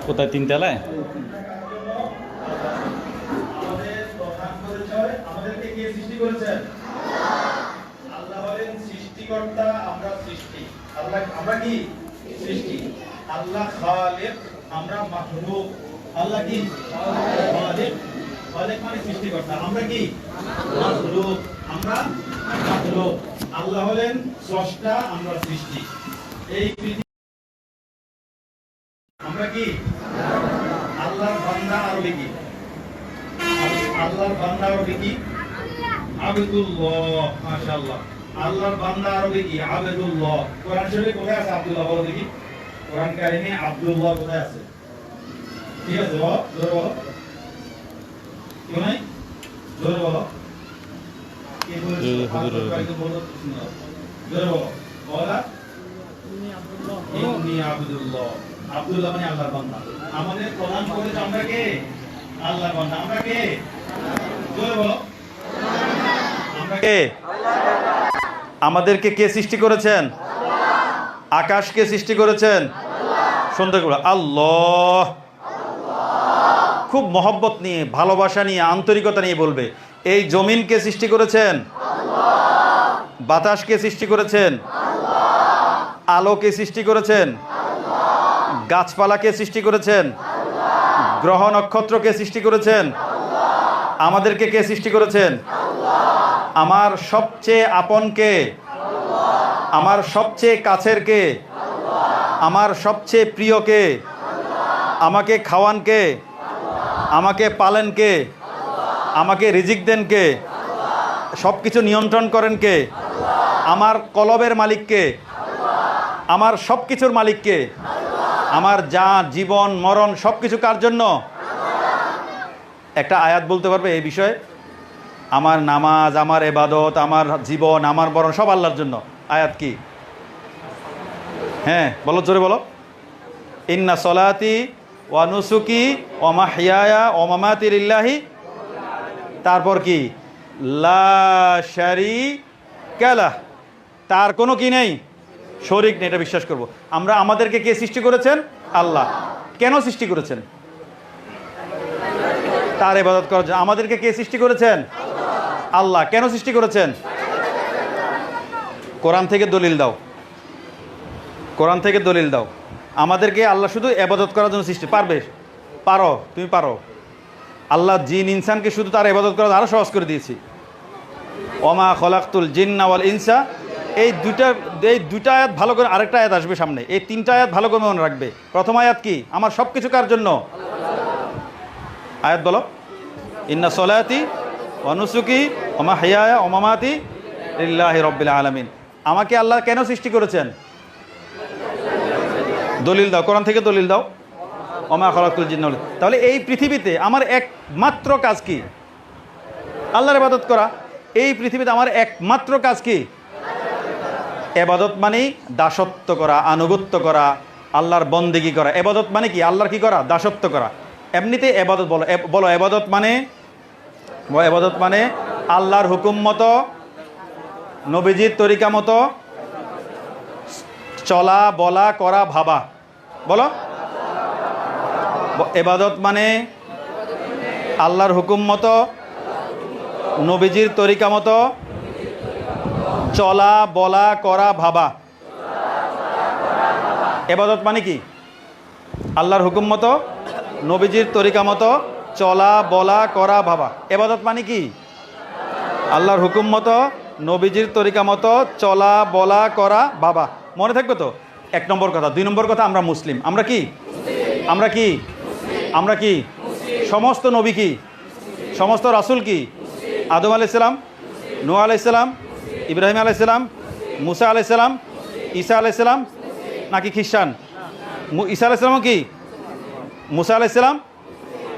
কোথায়? 3 তলায়? আমাদেরকে কে সৃষ্টি করেছেন? আল্লাহ হলেন সৃষ্টিকর্তা, আমরা সৃষ্টি। আল্লাহ, আমরা কি সৃষ্টি। আল্লাহ খালিক, আমরা মাখলুক। আল্লাহ কি খালিক? খালিক মানে সৃষ্টিকর্তা, আমরা কি মাখলুক, আমরা মাখলুক। আল্লাহ হলেন স্রষ্টা, আমরা সৃষ্টি। এই আমরা কি আল্লাহর বান্দা, আরবি কি? আল্লাহর বান্দা আরবি কি? আবদুল্লাহ। মাশাআল্লাহ। আল্লাহর বান্দা আরবি কি? আবদুল্লাহ। কোরআন শরীফে কোথায় আছে আব্দুল্লাহ? বলো দেখি। কোরআন কারিমে আব্দুল্লাহ কোথায় আছে? ঠিক আছে, বলো, জোরে বলো। কেউ নাই? জোরে বলো। কে বলেছে? বলো, জোরে বলো। বলা ইন্নী আবদুল্লাহ। আব্দুল্লাহ মানে আল্লাহর বান্দা। আমাদের প্রধান করেছে আমরা কে? আল্লাহর বান্দা। আমরা কে? জোরে বলো। আমরা কে? আমাদেরকে কে সৃষ্টি করেছেন? আকাশকে সৃষ্টি করেছেন? সুন্দর করে আল্লাহ। খুব মহব্বত নিয়ে, ভালোবাসা নিয়ে, আন্তরিকতা নিয়ে বলবে। এই জমিনকে সৃষ্টি করেছেন? বাতাসকে সৃষ্টি করেছেন? আলোকে সৃষ্টি করেছেন? গাছপালাকে সৃষ্টি করেছেন? গ্রহ নক্ষত্রকে সৃষ্টি করেছেন? আমাদেরকে কে সৃষ্টি করেছেন? আমার সবচেয়ে আপন কে? আমার সবচেয়ে কাছের কে? আমার সবচেয়ে প্রিয় কে? আমাকে খাওয়ান কে? আমাকে পালেন কে? আমাকে রিজিক দেন কে? সব কিছু নিয়ন্ত্রণ করেন কে? আমার কলবের মালিক কে? আমার সব কিছুর মালিক কে? আমার যা জীবন মরণ সব কিছু কার জন্য? একটা আয়াত বলতে পারবে এই বিষয়ে? আমার নামাজ, আমার ইবাদত, আমার জীবন, আমার মরণ সব আল্লাহর জন্য। আয়াত কি? হ্যাঁ বলো, জোরে বলো। ইন্না সলাতি ওয়া নুসুকি ওয়া মাহইয়ায়া ওয়া মামাতি লিল্লাহি। তারপর কি? লা শারীকা লাহ। তার কোনো কি নেই, শরীক নেই। এটা বিশ্বাস করব। আমরা আমাদেরকে কে সৃষ্টি করেছেন? আল্লাহ। কেন সৃষ্টি করেছেন? তার ইবাদত করার জন্য। আমাদেরকে কে সৃষ্টি করেছেন? আল্লাহ। কেন সৃষ্টি করেছেন? কোরআন থেকে দলিল দাও। কোরআন থেকে দলিল দাও। আমাদেরকে আল্লাহ শুধু ইবাদত করার জন্য সৃষ্টি। পারবে? পারো, তুমি পারো। আল্লাহ জিন ইনসানকে শুধু তার ইবাদত করা আরও সহজ করে দিয়েছি। ওমা খলাকতুল জিন্না ওয়াল ইনসা। এই দুইটা আয়াত ভালো করে, আরেকটা আয়াত আসবে সামনে। এই 3টা আয়াত ভালো করে মনে রাখবে। প্রথম আয়াত কি? আমার সব কিছু কার জন্য? আয়াত বলো। ইন্না সলাতি ওয়া নুসুকি ওয়া মাহইয়ায়া ওয়া মামাতি লিল্লাহি রাব্বিল আলামিন। আমাকে আল্লাহ কেন সৃষ্টি করেছেন? দলিল দাও, কোরআন থেকে দলিল দাও। ওমা খলাকতুল জিন্না ওয়াল। তাহলে এই পৃথিবীতে আমার একমাত্র কাজ কি? আল্লাহর ইবাদত করা। এই পৃথিবীতে আমার একমাত্র কাজ কি? ইবাদত মানে দাসত্ব করা, আনুগত্য করা, আল্লাহর বন্দেগী করা। ইবাদত মানে কি? আল্লাহর কি করা? দাসত্ব করা। এমনিতে ইবাদত বলো, বলো ইবাদত মানে? ইবাদত মানে আল্লাহর হুকুম মতো, নবীজির তরিকা মতো চলা, বলা, করা, ভাবা। বলো। ইবাদত মানে আল্লাহর হুকুম মতো, নবীজির তরিকা মতো চলা, বলা, করা, ভাবা। ইবাদত মানে কি? আল্লাহর হুকুম মতো, নবীজির তরিকা মতো চলা, বলা, করা, ভাবা। ইবাদত মানে কি? আল্লাহর হুকুম মতো, নবীজির তরিকা মতো চলা, বলা, করা, ভাবা। মনে থাকবে তো? 1 নম্বর কথা। 2 নম্বর কথা, আমরা মুসলিম। আমরা কি? আমরা কি? আমরা কি? সমস্ত নবী কি? সমস্ত রাসূল কি? আদম আলাইহিস সালাম, নূহ আলাইহিস সালাম, ইব্রাহিম আলাইহিস সালাম, মুসা আলাইহিস সালাম, ঈসা আলাইহিস সালাম নাকি খ্রিস্টান? ঈসা আলাইহিস সালামও কি? মুসা আলাইহিস সালাম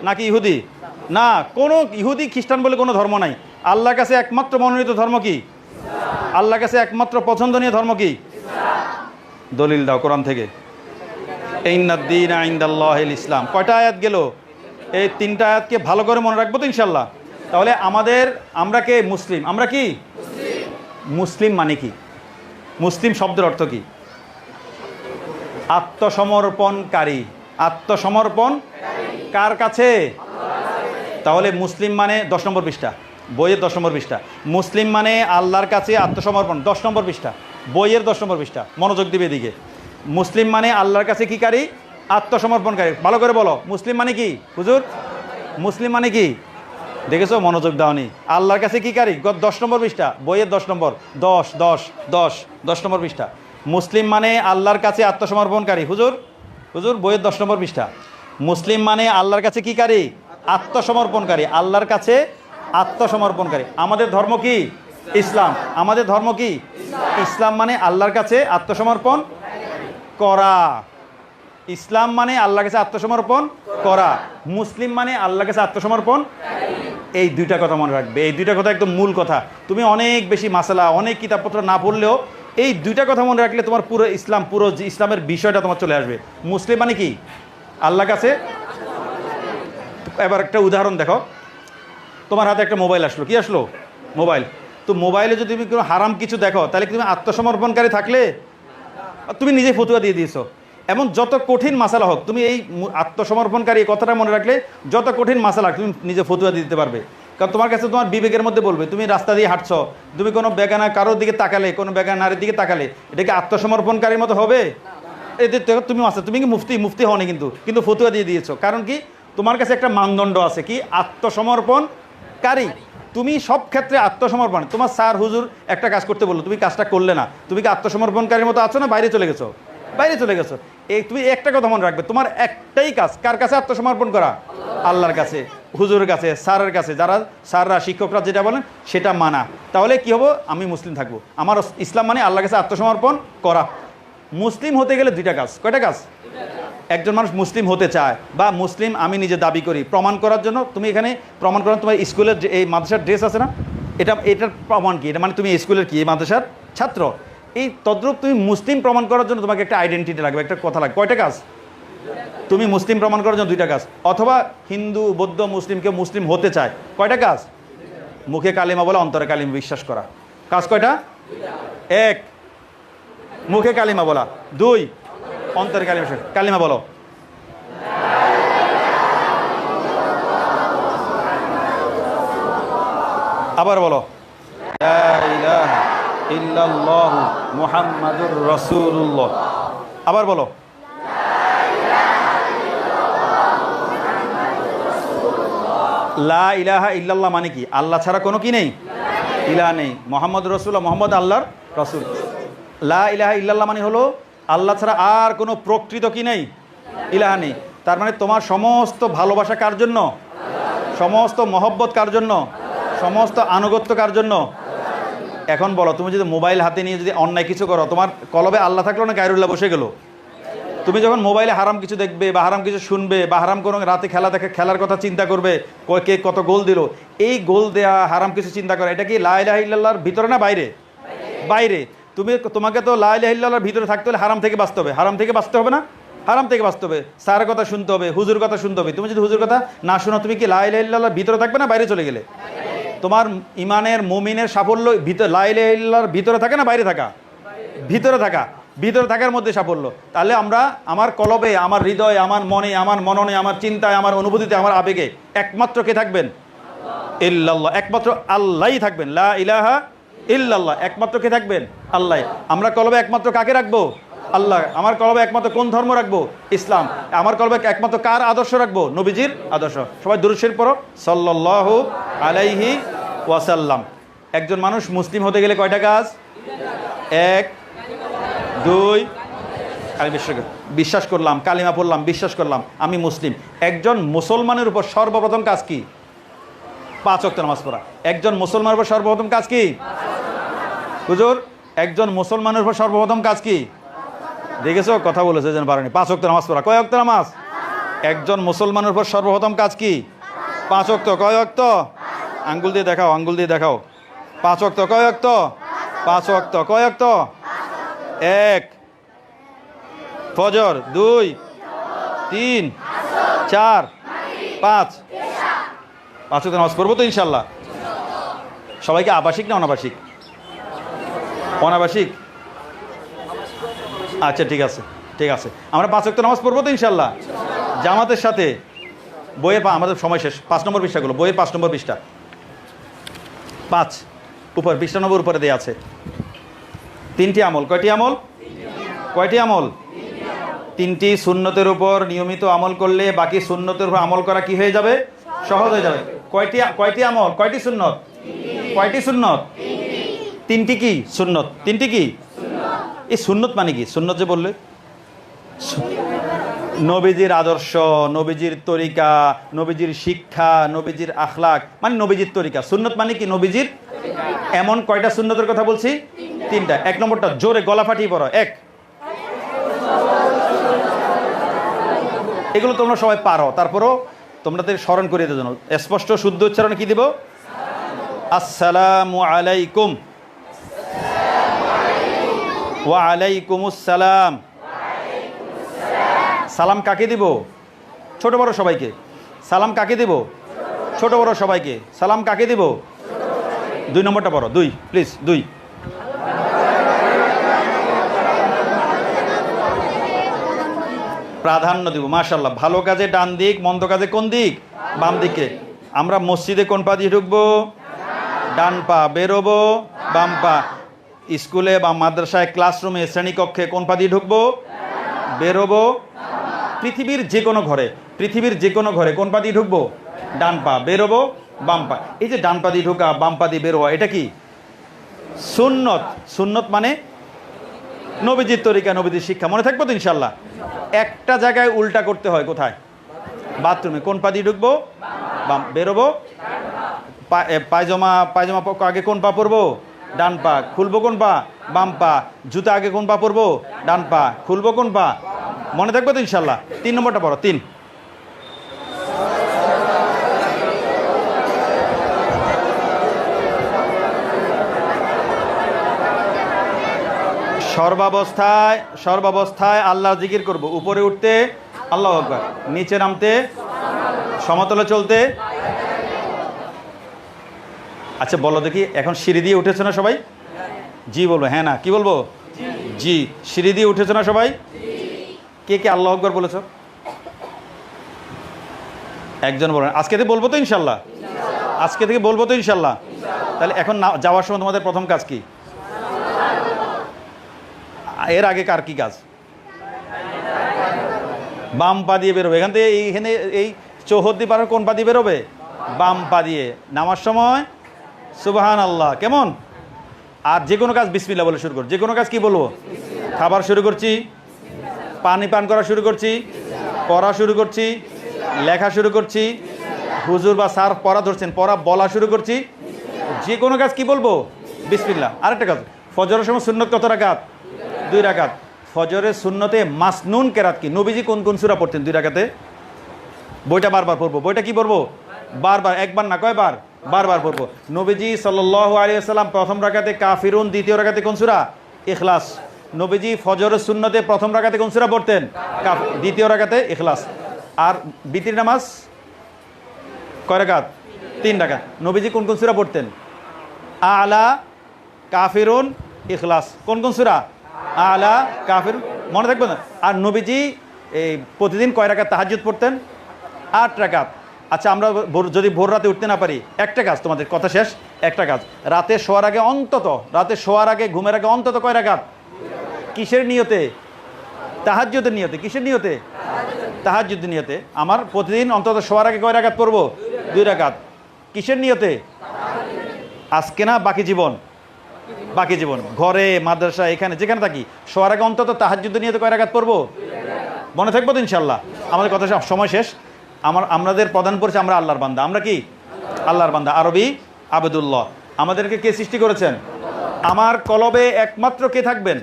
নাকি ইহুদি? না, কোনো ইহুদি খ্রিস্টান বলে কোনো ধর্ম নাই। আল্লাহর কাছে একমাত্র মনোনীত ধর্ম কি? আল্লাহর কাছে একমাত্র পছন্দনীয় ধর্ম কি? দলিল দাও কোরআন থেকে। ইন্নাদ-দীনা ইনদাল্লাহিল ইসলাম। কয়টা আয়াত গেল? এই 3টা আয়াতকে ভালো করে মনে রাখবো তো ইনশাল্লাহ। তাহলে আমরা কে? মুসলিম। আমরা কি? মুসলিম মানে কি? মুসলিম শব্দের অর্থ কি? আত্মসমর্পণকারী। আত্মসমর্পণ কার কাছে? তাহলে মুসলিম মানে 10 নম্বর পৃষ্ঠা, বইয়ের 10 নম্বর পৃষ্ঠা। মুসলিম মানে আল্লাহর কাছে আত্মসমর্পণ, 10 নম্বর পৃষ্ঠা, বইয়ের 10 নম্বর পৃষ্ঠা। মনোযোগ দিবে এদিকে। মুসলিম মানে আল্লাহর কাছে কি কারি? আত্মসমর্পণকারী। ভালো করে বলো, মুসলিম মানে কি হুজুর? মুসলিম মানে কি? দেখেছো, মনোযোগ দাওনি। আল্লাহর কাছে কি কারি? 10 নম্বর পৃষ্ঠা, বইয়ের 10 নম্বর, 10 নম্বর পৃষ্ঠা। মুসলিম মানে আল্লাহর কাছে আত্মসমর্পণকারী। হুজুর, হুজুর, বইয়ের 10 নম্বর পৃষ্ঠা। মুসলিম মানে আল্লাহর কাছে কি কারি? আত্মসমর্পণকারী। আল্লাহর কাছে আত্মসমর্পণকারী। আমাদের ধর্ম কি? ইসলাম। আমাদের ধর্ম কি? ইসলাম মানে আল্লাহর কাছে আত্মসমর্পণ করা। ইসলাম মানে আল্লাহর কাছে আত্মসমর্পণ করা। মুসলিম মানে আল্লাহর কাছে আত্মসমর্পণ। এই দুইটা কথা মনে রাখবে, এই দুইটা কথা একদম মূল কথা। তুমি অনেক বেশি মাসালা, অনেক কিতাবপত্র না পড়লেও এই দুইটা কথা মনে রাখলে তোমার পুরো ইসলাম, পুরো ইসলামের বিষয়টা তোমার চলে আসবে। মুসলিম মানে কি? আল্লাহর কাছে। এবার একটা উদাহরণ দেখো, তোমার হাতে একটা মোবাইল আসলো। কি আসলো? মোবাইল। তো মোবাইলে যদি তুমি কোনো হারাম কিছু দেখো, তাহলে কি তুমি আত্মসমর্পণকারী থাকলে? তুমি নিজে ফতুয়া দিয়ে দিয়েছো। এমন যত কঠিন মাসালা হোক, তুমি এই আত্মসমর্পণকারী কথাটা মনে রাখলে যত কঠিন মাসালা তুমি নিজে ফতুয়া দিয়ে দিতে পারবে। কারণ তোমার কাছে তোমার বিবেকের মধ্যে বলবে, তুমি রাস্তা দিয়ে হাঁটছো, তুমি কোনো বেগানা কারোর দিকে তাকালে, কোনো বেগানা নারীর দিকে তাকালে, এটা কি আত্মসমর্পণকারীর মতো হবে? এতে তুমি আছে, তুমি কি মুফতি হওনি, কিন্তু ফতুয়া দিয়ে দিয়েছো। কারণ কি? তোমার কাছে একটা মানদণ্ড আছে, কি? আত্মসমর্পণকারী। তুমি সব ক্ষেত্রে আত্মসমর্পণ। তোমার স্যার হুজুর একটা কাজ করতে বললো, তুমি কাজটা করলে না, তুমি কি আত্মসমর্পণকারীর মতো আছো না বাইরে চলে গেছো? বাইরে চলে গেছো। তুমি একটা কথা মনে রাখবে, তোমার একটাই কাজ, কার কাছে আত্মসমর্পণ করা? আল্লাহর কাছে, হুজুরের কাছে, স্যারের কাছে, যারা স্যাররা শিক্ষকরা যেটা বলেন সেটা মানা। তাহলে কি হবো? আমি মুসলিম থাকবো। আমার ইসলাম মানে আল্লাহর কাছে আত্মসমর্পণ করা। মুসলিম হতে গেলে দুইটা কাজ। কয়টা কাজ? একজন মানুষ মুসলিম হতে চায় বা মুসলিম আমি নিজে দাবি করি, প্রমাণ করার জন্য তুমি এখানে প্রমাণ করার, তোমার স্কুলের যে এই মাদ্রাসার ড্রেস আছে না, এটার প্রমাণ কি? এটা মানে তুমি স্কুলের কি, এই মাদ্রাসার ছাত্র। এই তদ্রূপ তুমি মুসলিম প্রমাণ করার জন্য তোমাকে একটা আইডেন্টিটি লাগবে, একটা কথা লাগবে। কয়টা কাজ? তুমি মুসলিম প্রমাণ করার জন্য দুইটা কাজ। অথবা হিন্দু, বৌদ্ধ, মুসলিম কেউ মুসলিম হতে চায়, কয়টা কাজ? মুখে কালিমা বলা, অন্তরে কালিমা বিশ্বাস করা। কাজ কয়টা? 1, মুখে কালিমা বলা। 2, অন্তরে কালিমা। কালিমা বলো। আবার বলো, লা ইলাহা ইল্লাল্লাহু মুহাম্মাদুর রাসূলুল্লাহ। আবার বলো, লা ইলাহা ইল্লাল্লাহ মানে কি? আল্লাহ ছাড়া কোনো কি নেই, ইলাহ নেই। মোহাম্মদ রাসূলুল্লাহ, মোহাম্মদ আল্লাহর রাসূল। লা ইলাহা ইল্লাল্লাহ মানে হলো আল্লাহ ছাড়া আর কোনো প্রকৃত কি নেই, ইলাহ নেই। তার মানে তোমার সমস্ত ভালোবাসা কার জন্য? সমস্ত মহব্বত কার জন্য? সমস্ত আনুগত্য কার জন্য? এখন বলো, তুমি যদি মোবাইল হাতে নিয়ে যদি অন্যায় কিছু করো, তোমার কলবে আল্লাহ থাকলো না গায়রুল্লাহ বসে গেল? তুমি যখন মোবাইলে হারাম কিছু দেখবে বা হারাম কিছু শুনবে বা হারাম কোনো রাতে খেলার কথা চিন্তা করবে, কে কত গোল দিল, এই গোল দেয়া, হারাম কিছু চিন্তা করা, এটা কি লা ইলাহা ইল্লাল্লাহর ভিতরে না বাইরে? বাইরে। তোমাকে তো লা ইলাহা ইল্লাল্লাহর ভিতরে থাকতে হলে হারাম থেকে বাঁচতে হবে। হারাম থেকে বাঁচতে হবে না? হারাম থেকে বাঁচতে হবে। স্যারের কথা শুনতে হবে, হুজুর কথা শুনতে হবে। তুমি যদি হুজুর কথা না শোনো, তুমি কি লা ইলাহা ইল্লাল্লাহর ভিতরে থাকবে না বাইরে চলে গেলে? তোমার ইমানের, মুমিনের সাফল্য লা ইলাহা ইল্লাল্লাহর ভিতরে থাকে না বাইরে থাকা? ভিতরে থাকা। ভিতরে থাকার মধ্যে সাফল্য। তাহলে আমার কলবে, আমার হৃদয়ে, আমার মনে, আমার মননে, আমার চিন্তায়, আমার অনুভূতিতে, আমার আবেগে একমাত্র কে থাকবেন? ইল্লাল্লাহ। একমাত্র আল্লাহই থাকবেন। লা ইলাহা ইল্লাল্লাহ। একমাত্র কে থাকবেন? আল্লাহ। আমরা কলবে একমাত্র কাকে রাখবো? আল্লাহ। আমার কলবে একমাত্র কোন ধর্ম রাখবো? ইসলাম। আমার কলবে একমাত্র কার আদর্শ রাখবো? নবীজির আদর্শ। সবাই দুরূদ শরীফ পড়ো, সাল্লাল্লাহু আলাইহি ওয়াসাল্লাম। একজন মানুষ মুসলিম হতে গেলে কয়টা কাজ? 1, 2, আমি বিশ্বাস করলাম, কালিমা পড়লাম, বিশ্বাস করলাম আমি মুসলিম। একজন মুসলমানের উপর সর্বপ্রথম কাজ কি? 5 ওয়াক্ত নামাজ পড়া। একজন মুসলমানের উপর সর্বপ্রথম কাজ কি? হুজুর, একজন মুসলমানের উপর সর্বপ্রথম কাজ কি? দেখেছো, কথা বলেছে যেন পারেনি। 5 ওয়াক্ত নামাজ পড়া। কয় ওয়াক্ত নামাজ? একজন মুসলমানের উপর সর্বপ্রথম কাজ কি? 5 ওয়াক্ত। কয় ওয়াক্ত? আঙ্গুল দিয়ে দেখাও, আঙ্গুল দিয়ে দেখাও। 5 ওয়াক্ত। কয় ওয়াক্ত? 5 ওয়াক্ত। কয় ওয়াক্ত? 1 ফজর, 2, 3, 4, 5। 5 ওয়াক্ত নামাজ পড়বো তো ইনশাল্লাহ? সবাইকে আবাসিক না অনাবাসিক? অনাবাসিক। আচ্ছা, ঠিক আছে, ঠিক আছে। আমরা 5 ওয়াক্ত নামাজ পড়বো তো ইনশাল্লাহ? জামাতের সাথে বইয়ের আমাদের সময় শেষ 5 নম্বর পৃষ্ঠাগুলো, বইয়ের 5 নম্বর পৃষ্ঠা, 5 উপর 20 নম্বর উপরে দেওয়া আছে। 3টি আমল, কয়টি আমল? কয়টি আমল? 3টি সুন্নতের উপর নিয়মিত আমল করলে বাকি সুন্নতের উপর আমল করা কি হয়ে যাবে? সহজ হয়ে যাবে। কয়টি আমল, কয়টি সুন্নত? কয়টি সুন্নত? 3টি কি সুন্নত? 3টি কি? এই সুন্নত মানে কি? সুন্নত যে বললে নবীজির আদর্শ, নবীজির তরিকা, নবীজির শিক্ষা, নবীজির আখলাক, মানে নবীজির তরিকা। সুন্নত মানে কি? নবীজির এমন কয়টা সুন্নতের কথা বলছি? 3টা। 1 নম্বরটা জোরে গলা ফাটিয়ে পড়ো। 1, এগুলো তোমরা সবাই পারো, তারপরও তোমাদের স্মরণ করিয়ে দেওয়ার জন্য স্পষ্ট শুদ্ধ উচ্চারণ কি দিব? আসসালামু আলাইকুম, ওয়া আলাইকুমুস সালাম। সালাম কাকে দিব? ছোট বড় সবাইকে। সালাম কাকে দিব? ছোট বড় সবাইকে। সালাম কাকে দিব? 2 নম্বরটা পড়ো, 2 প্লিজ, 2। প্রাধান্য দিব। মাশাআল্লাহ, ভালো কাজে ডান দিক, মন্দ কাজে কোন দিক? বাম দিকে। আমরা মসজিদে কোন পা দিয়ে ঢুকবো? ডান পা। বেরোবো বাম পা। স্কুলে বা মাদ্রাসায় ক্লাসরুমে শ্রেণীকক্ষে কোন পা দিয়ে ঢুকবো? বেরোবো। পৃথিবীর যে কোনো ঘরে কোন পা দিয়ে ঢুকবো? ডান পা। বেরোবো বাম পা। এই যে ডান পা দিয়ে ঢুকা, বাম পা দিয়ে বেরোয়া, এটা কি? সুন্নত। সুন্নত মানে নবীজির তরিকা, নবীজির শিক্ষা। মনে থাকবো তো ইনশাল্লাহ? একটা জায়গায় উল্টা করতে হয়। কোথায়? বাথরুমে। কোন পা দিয়ে ঢুকবো? বাম। বেরোবো পায়জামা আগে কোন পা পরবো? ডান পা। খুলবো কোন পা? বাম পা। জুতা আগে কোন পা পরবো? ডান পা। খুলবো কোন পা? মনে থাকবে তো ইনশাল্লাহ? 3 নম্বরটা পড়ো, 3। সর্বাবস্থায় আল্লাহ জিকির করব। উপরে উঠতে আল্লাহু আকবার, নিচে নামতে, সমতলে চলতে। আচ্ছা বলো দেখি, এখন সিঁড়ি দিয়ে উঠেছে না সবাই? জি বলবো, হ্যাঁ না কি বলবো? জি। সিঁড়ি দিয়ে উঠেছে না সবাই? কে কে আল্লাহু আকবার বলেছো? একজন বলেন। আজকে থেকে বলবো তো ইনশাল্লাহ? আজকে থেকে বলবো তো ইনশাল্লাহ? তাহলে এখন যাওয়ার সময় তোমাদের প্রথম কাজ কি? এর আগে কার কি কাজ? বাম পা দিয়ে বেরোবে। এখান থেকে এইখানে এই চৌহদ্দি পাড়ার কোন পা দিয়ে বেরোবে? বাম পা দিয়ে। নামার সময় সুবহানাল্লাহ। কেমন? আর যে কোনো কাজ বিসমিল্লাহ বলে শুরু করো। যে কোনো কাজ কি বলবো? খাবার শুরু করছি, পানি পান করা শুরু করছি, পড়া শুরু করছি, লেখা শুরু করছি, হুজুর বা স্যার পড়া ধরছেন, পড়া বলা শুরু করছি। যে কোনো কাজ কি বলবো? বিসমিল্লাহ। আরেকটা কাজ, ফজরের সময় সুন্নত কত রাকাত? 2 রাকাত। ফজরের সুন্নতে মাসনুন কেরাত কি? নবীজি কোন কোন সূরা পড়তেন 2 রাকাতে? বইটা বারবার পড়বো। বইটা কি পড়বো? বারবার। একবার না, কয়বার? বারবার পড়বো। নবীজি সাল্লাল্লাহু আলাইহি ওয়াসাল্লাম প্রথম রাকাতে কাফিরুন, দ্বিতীয় রাকাতে কোন সূরা? ইখলাস। নবীজি ফজরের সুন্নতে প্রথম রাকাতে কোন সূরা পড়তেন? দ্বিতীয় রাকাতে ইখলাস। আর বিতির নামাজ কয় রাকাত? 3 রাকাত। নবীজি কোন কোন সূরা পড়তেন? আলা, কাফিরুন, ইখলাস। কোন কোন সূরা? আলা, কাফিরুন। মনে থাকবে না? আর নবীজি এই প্রতিদিন কয় রাকাত তাহাজ্জুদ পড়তেন? 8 রাকাত। আচ্ছা, আমরা যদি ভোর রাতে উঠতে না পারি, একটা কাজ, তোমাদের কথা শেষ, একটা কাজ, রাতে শোয়ার আগে ঘুমের আগে অন্তত কয় রাকাত? কিসের নিয়তে? তাহাজ্জুদের নিয়তে। কিসের নিয়তে? তাহাজ্জুদের নিয়তে। আমার প্রতিদিন অন্তত শোয়ার আগে কয় রাকাত পড়বো? 2 রাকাত। কিসের নিয়তে? আজকে না, বাকি জীবন। ঘরে, মাদ্রাসা, এখানে যেখানে থাকি, শোয়ার আগে অন্তত তাহাজ্জুদের নিয়তে কয় রাকাত পড়বো? মনে থাকবো তো ইনশাল্লাহ? আমাদের কথা সময় শেষ। আমাদের প্রধান পরিচয়, আমরা আল্লাহর বান্দা। আমরা কি? আল্লাহর বান্দা। আরবি আবদুল্লাহ। আমাদেরকে কে সৃষ্টি করেছেন? আমার কলবে একমাত্র কে থাকবেন?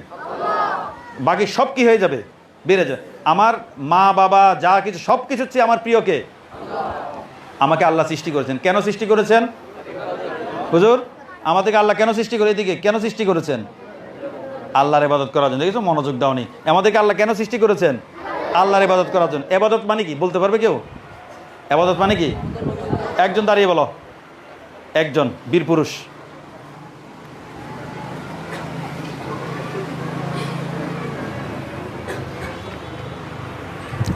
বাকি সব কি হয়ে যাবে? বেড়ে যাবে। আমার মা বাবা যা কিছু, সব কিছু হচ্ছে আমার প্রিয় কে? আমাকে আল্লাহ সৃষ্টি করেছেন। কেন সৃষ্টি করেছেন হুজুর? আমাদেরকে আল্লাহ কেন সৃষ্টি করে? এদিকে কেন সৃষ্টি করেছেন? আল্লাহর ইবাদত করার জন্য। দেখেছো, মনোযোগ দাওনি। আমাদেরকে আল্লাহ কেন সৃষ্টি করেছেন? আল্লাহর ইবাদত করার জন্য। ইবাদত মানে কি বলতে পারবে কেউ? ইবাদত মানে কি? একজন দাঁড়িয়ে বলো, একজন বীর পুরুষ।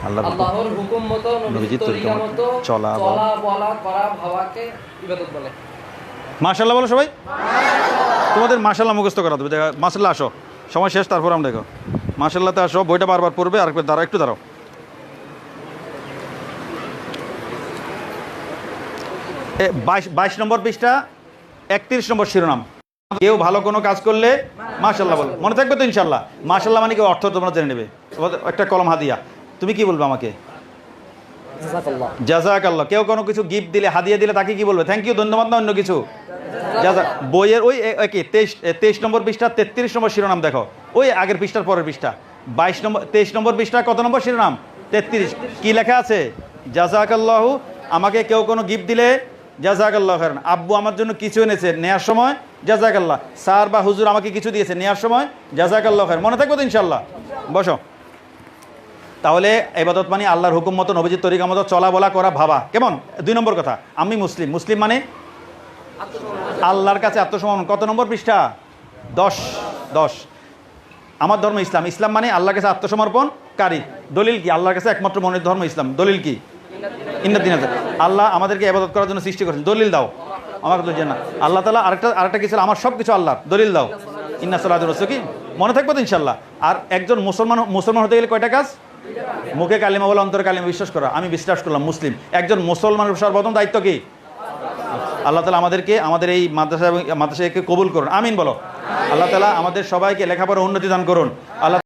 আল্লাহর হুকুম মতো নবীজির তরিকা মতো চলা বলা করা ভাবাকে ইবাদত বলে। মাশাআল্লাহ বলো সবাই। তোমাদের মাশাআল্লাহ মুখস্থ করা দেবে। মাশাআল্লাহ আসো, সময় শেষ, তারপর আমরা দেখো। মাশাআল্লাহতে আসো, বইটা বারবার পড়বে। আর দাঁড়াও, একটু দাঁড়াও। 22 নম্বর পৃষ্ঠা, 31 নম্বর শিরোনাম। কেউ ভালো কোনো কাজ করলে মাশাআল্লাহ বলো। মনে থাকবে তো ইনশাআল্লাহ? মাশাআল্লাহ মানে কি অর্থ তোমরা জেনে নেবে। একটা কলম হাদিয়া। তুমি কি বলবে আমাকে? জাযাকাল্লাহ। জাযাকাল্লাহ। কেউ কোনো কিছু গিফট দিলে, হাদিয়া দিলে তাকে কি বলবে? থ্যাংক ইউ, ধন্যবাদ না অন্য কিছু? জাযা। বইয়ের ওই কি 23 নম্বর পৃষ্ঠা, 33 নম্বর শিরোনাম দেখো। ওই আগের পৃষ্ঠার পরের পৃষ্ঠা 23 নম্বর পৃষ্ঠা কত নম্বর শিরোনাম? 33। কি লেখা আছে? জাযাকাল্লাহু। আমাকে কেউ কোনো গিফট দিলে জাযাকাল্লাহ খাইরান। আব্বু আমার জন্য কিছু এনেছে, নেয়ার সময় জাযাকাল্লাহ। স্যার বা হুজুর আমাকে কিছু দিয়েছে, নেয়ার সময় জাযাকাল্লাহ খাইরান। মনে থাকবে তো ইনশাআল্লাহ? বসো। তাহলে ইবাদত মানে আল্লাহর হুকুম মতো নবীজির তরিকা মতো চলা বলা করা ভাবা। কেমন? 2 নম্বর কথা, আমি মুসলিম। মুসলিম মানে আল্লাহর কাছে আত্মসমর্পণ। কত নম্বর পৃষ্ঠা? 10। আমার ধর্ম ইসলাম। ইসলাম মানে আল্লাহর কাছে আত্মসমর্পণকারী। দলিল কি? আল্লাহর কাছে একমাত্র মনের ধর্ম ইসলাম। দলিল কি? ইন্না দীনা আল্লাহ আমাদেরকে ইবাদত করার জন্য সৃষ্টি করেছেন। দলিল দাও আমাকে। তো জানা আল্লাহ তাআলা আরেকটা কিছু, আমার সব কিছু আল্লাহর। দলিল দাও। ইন্না সালাতু কি? মনে থাকবে তো ইনশাআল্লাহ? আর একজন মুসলমান হতে গেলে কয়টা কাজ? মুখে কালিমা বলা, অন্তরে কালিমা বিশ্বাস করা। আমি বিশ্বাস করলাম মুসলিম। একজন মুসলমানের সর্বপ্রথম দায়িত্ব কি? আল্লাহ তাআলা আমাদেরকে, আমাদের এই মাদ্রাসাকে কবুল করুন। আমিন বলো। আল্লাহ তাআলা আমাদের সবাইকে লেখাপড়া উন্নতি দান করুন। আল্লাহ